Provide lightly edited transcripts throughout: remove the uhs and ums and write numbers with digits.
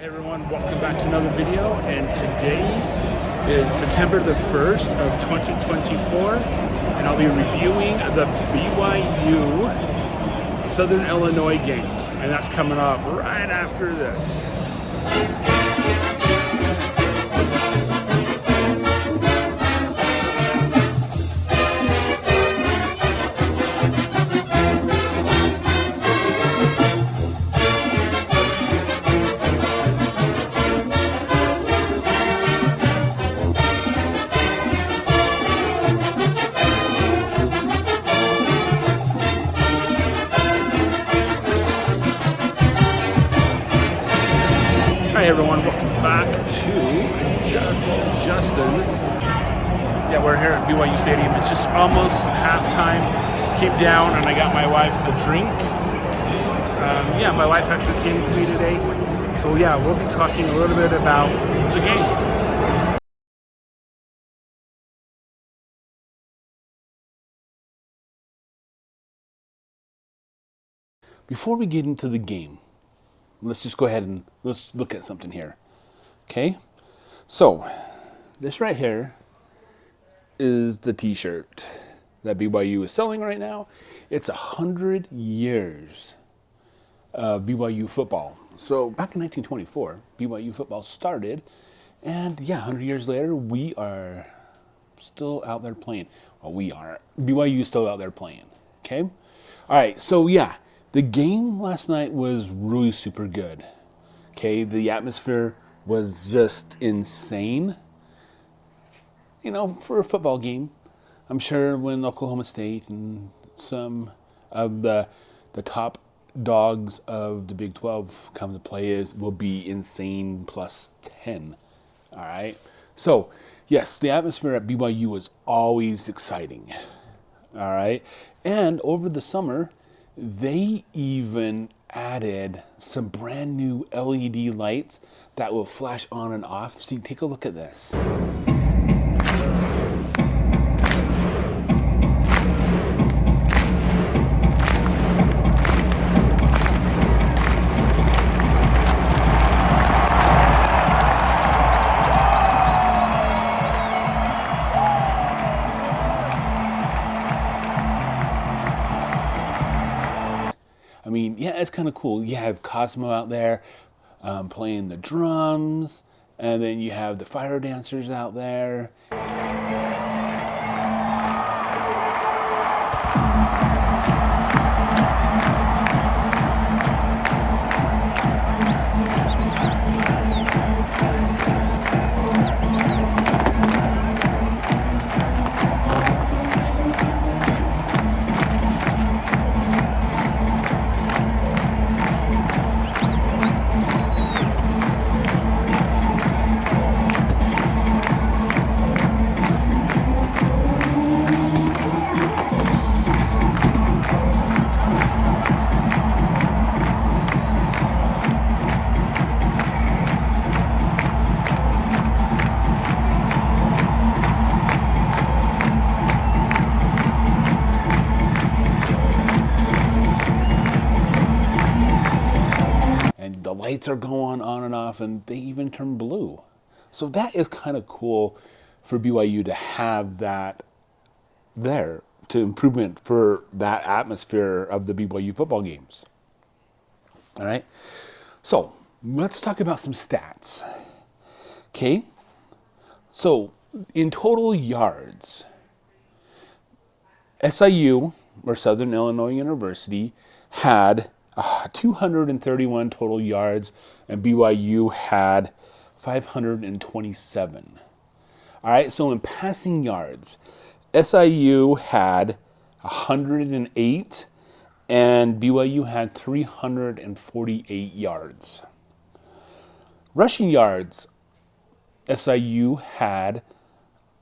Hey everyone, welcome back to another video, and today is September the 1st of 2024, and I'll be reviewing the BYU Southern Illinois game, and that's coming up right after this. Hi everyone, welcome back to Justin. Yeah, we're here at BYU Stadium. It's just almost halftime. Came down and I got my wife a drink. My wife actually came with me today. So yeah, we'll be talking a little bit about the game. Before we get into the game, let's just go ahead and let's look at something here. Okay? So, this right here is the t-shirt that BYU is selling right now. It's 100 years of BYU football. So, back in 1924, BYU football started, and yeah, 100 years later, we are still out there playing. Well, we are. BYU is still out there playing. Okay? All right, so yeah. The game last night was really super good. Okay, the atmosphere was just insane. You know, for a football game, I'm sure when Oklahoma State and some of the top dogs of the Big 12 come to play, will be insane plus 10. All right. So, yes, the atmosphere at BYU was always exciting. All right. And over the summer, they even added some brand new LED lights that will flash on and off. See, take a look at this. I mean, yeah, it's kind of cool. You have Cosmo out there playing the drums, and then you have the fire dancers out there. The lights are going on and off, and they even turn blue. So that is kind of cool for BYU to have that there to improvement for that atmosphere of the BYU football games. All right. So let's talk about some stats. Okay. So in total yards, SIU, or Southern Illinois University, had 231 total yards, and BYU had 527. All right, so in passing yards, SIU had 108, and BYU had 348 yards. Rushing yards, SIU had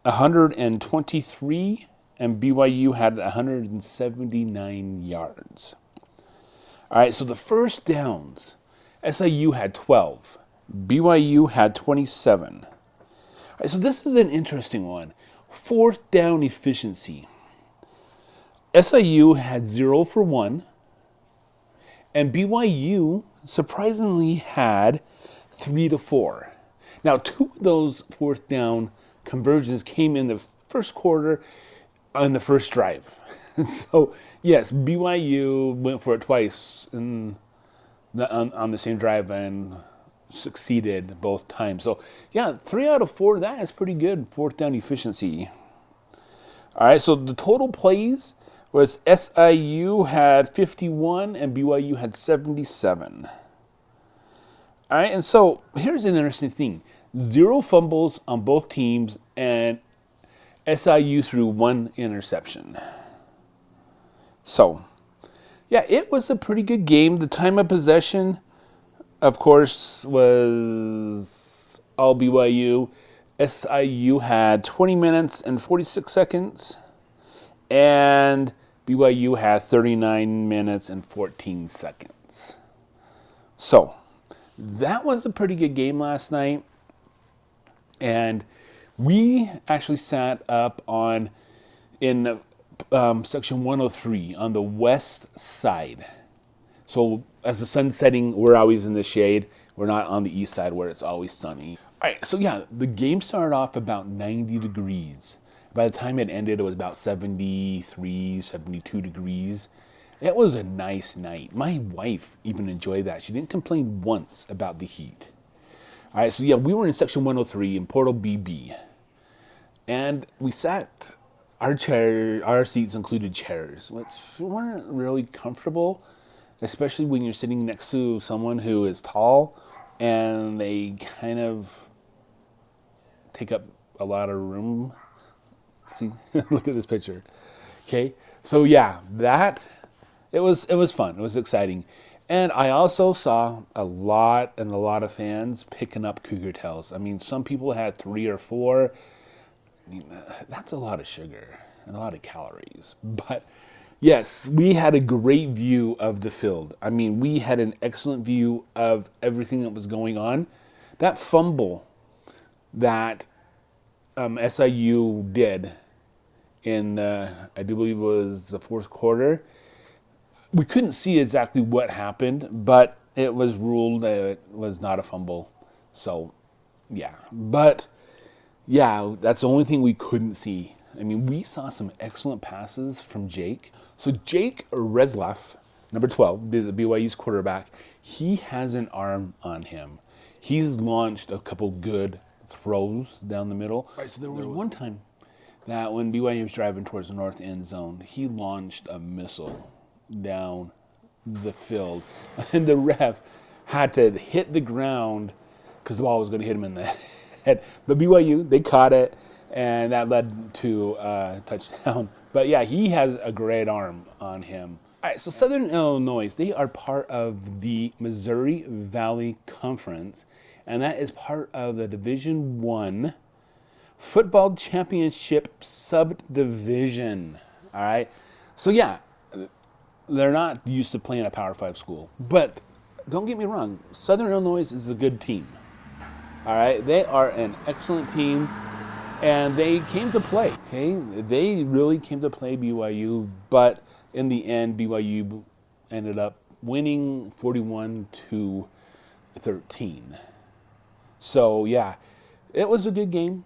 123, and BYU had 179 yards. All right, so the first downs, SIU had 12. BYU had 27. All right, so this is an interesting one. Fourth down efficiency. SIU had 0 for 1, and BYU surprisingly had 3-4. Now, 2 of those fourth down conversions came in the first quarter on the first drive. So, yes, BYU went for it twice on the same drive and succeeded both times. So, yeah, 3 out of 4, that is pretty good fourth down efficiency. All right, so the total plays was SIU had 51 and BYU had 77. All right, and so here's an interesting thing. 0 fumbles on both teams, and SIU threw 1 interception. So, yeah, it was a pretty good game. The time of possession, of course, was all BYU. SIU had 20 minutes and 46 seconds, and BYU had 39 minutes and 14 seconds. So, that was a pretty good game last night. And we actually sat up in section 103 on the west side. So as the sun's setting, we're always in the shade. We're not on the east side where it's always sunny. All right, so yeah, the game started off about 90 degrees. By the time it ended, it was about 73, 72 degrees. It was a nice night. My wife even enjoyed that. She didn't complain once about the heat. All right, so yeah, we were in section 103 in Portal BB. And we sat, our seats included chairs, which weren't really comfortable, especially when you're sitting next to someone who is tall and they kind of take up a lot of room. See, look at this picture. Okay, so yeah, it was fun. It was exciting. And I also saw a lot of fans picking up Cougar Tails. I mean, some people had 3 or 4. I mean, that's a lot of sugar and a lot of calories. But yes, we had a great view of the field. I mean, we had an excellent view of everything that was going on. That fumble that SIU did in I do believe it was the fourth quarter, we couldn't see exactly what happened, but it was ruled that it was not a fumble. So, yeah. But, yeah, that's the only thing we couldn't see. I mean, we saw some excellent passes from Jake. So, Jake Redleff, number 12, the BYU's quarterback, he has an arm on him. He's launched a couple good throws down the middle. All right, so there was one time that when BYU was driving towards the north end zone, he launched a missile down the field, and the ref had to hit the ground because the ball was going to hit him in the head. But BYU, they caught it, and that led to a touchdown. But yeah, he has a great arm on him. All right, so Southern Illinois, they are part of the Missouri Valley Conference, and that is part of the Division I Football Championship Subdivision. All right, so yeah, they're not used to playing a Power 5 school. But don't get me wrong, Southern Illinois is a good team. All right, they are an excellent team, and they came to play. Okay, they really came to play BYU, but in the end, BYU ended up winning 41-13. So yeah, it was a good game.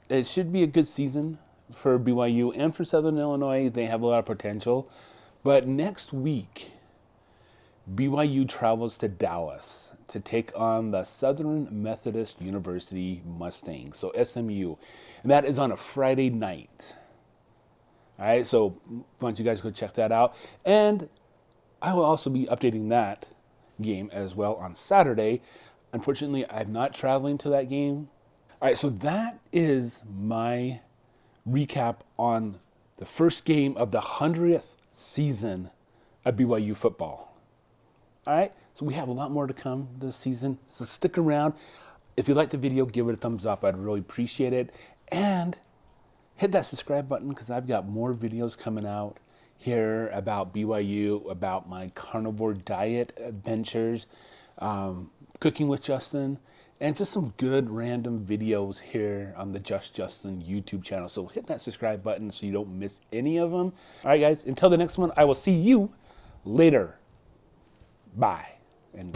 It should be a good season for BYU and for Southern Illinois. They have a lot of potential. But next week, BYU travels to Dallas to take on the Southern Methodist University Mustangs, so SMU. And that is on a Friday night. All right, so why don't you guys go check that out. And I will also be updating that game as well on Saturday. Unfortunately, I'm not traveling to that game. All right, so that is my recap on the first game of the 100th season of BYU football. All right, so we have a lot more to come this season, so stick around. If you liked the video, give it a thumbs up. I'd really appreciate it. And hit that subscribe button because I've got more videos coming out here about BYU, about my carnivore diet adventures, cooking with Justin, and just some good random videos here on the Just Justin YouTube channel. So hit that subscribe button so you don't miss any of them. All right, guys, until the next one, I will see you later. Bye. And